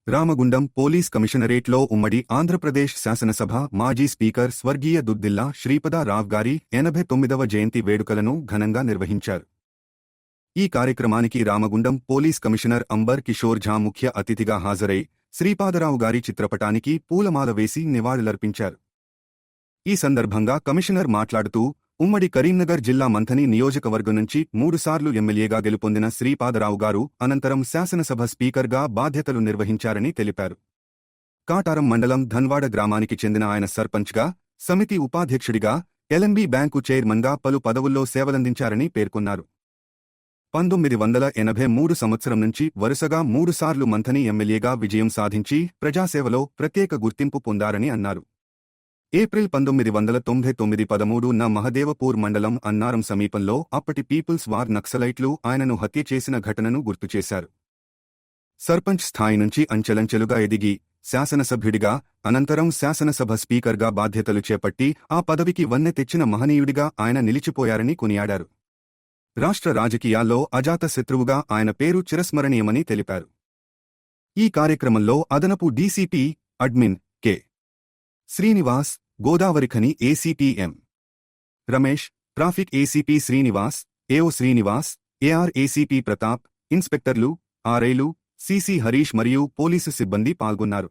Ramagundam police కమిషనరేట్లో ఉమ్మడి ఆంధ్రప్రదేశ్ శాసనసభ మాజీ స్పీకర్ స్వర్గీయ దుద్దిల్లా శ్రీపదా రావ్ గారి 89వ జయంతి వేడుకలను ఘనంగా నిర్వహించారు. ఈ కార్యక్రమానికి రామగుండం పోలీస్ కమిషనర్ అంబర్ కిషోర్ ఝా ముఖ్య అతిథిగా హాజరై శ్రీపాదరావు గారి చిత్రపటానికి పూలమాల వేసి నివాళులర్పించారు. ఈ సందర్భంగా కమిషనర్ మాట్లాడుతూ ఉమ్మడి కరీంనగర్ జిల్లా మంథని నియోజకవర్గం నుంచి 3 సార్లు ఎమ్మెల్యేగా గెలుపొందిన శ్రీపాదరావు గారు అనంతరం శాసనసభ స్పీకర్గా బాధ్యతలు నిర్వహించారని తెలిపారు. కాటారం మండలం ధన్వాడ గ్రామానికి చెందిన ఆయన సర్పంచ్గా, సమితి ఉపాధ్యక్షుడిగా, ఎల్ఎంబీ బ్యాంకు చైర్మన్గా పలు పదవుల్లో సేవలందించారని పేర్కొన్నారు. 1983 సంవత్సరం నుంచి వరుసగా 3 సార్లు మంథని ఎమ్మెల్యేగా విజయం సాధించి ప్రజాసేవలో ప్రత్యేక గుర్తింపు పొందారని అన్నారు. ఏప్రిల్ 1999 13న మహదేవపూర్ మండలం అన్నారం సమీపంలో అప్పటి పీపుల్స్ వార్ నక్సలైట్లు ఆయనను హత్య చేసిన ఘటనను గుర్తుచేశారు. సర్పంచ్ స్థాయి నుంచి అంచెలంచెలుగా ఎదిగి శాసనసభ్యుడిగా, అనంతరం శాసనసభ స్పీకర్గా బాధ్యతలు చేపట్టి ఆ పదవికి వన్నె తెచ్చిన మహనీయుడిగా ఆయన నిలిచిపోయారని కొనియాడారు. రాష్ట్ర రాజకీయాల్లో అజాతశత్రువుగా ఆయన పేరు చిరస్మరణీయమని తెలిపారు. ఈ కార్యక్రమంలో అదనపు DCP admin K. Srinivas, Godavarikhani ACP M. Ramesh, traffic ACP Srinivas, AO Srinivas, AR ACP Pratap, ఇన్స్పెక్టర్లు, ఆర్ఐలు, సీసీ హరీష్ మరియు పోలీసు సిబ్బంది పాల్గొన్నారు.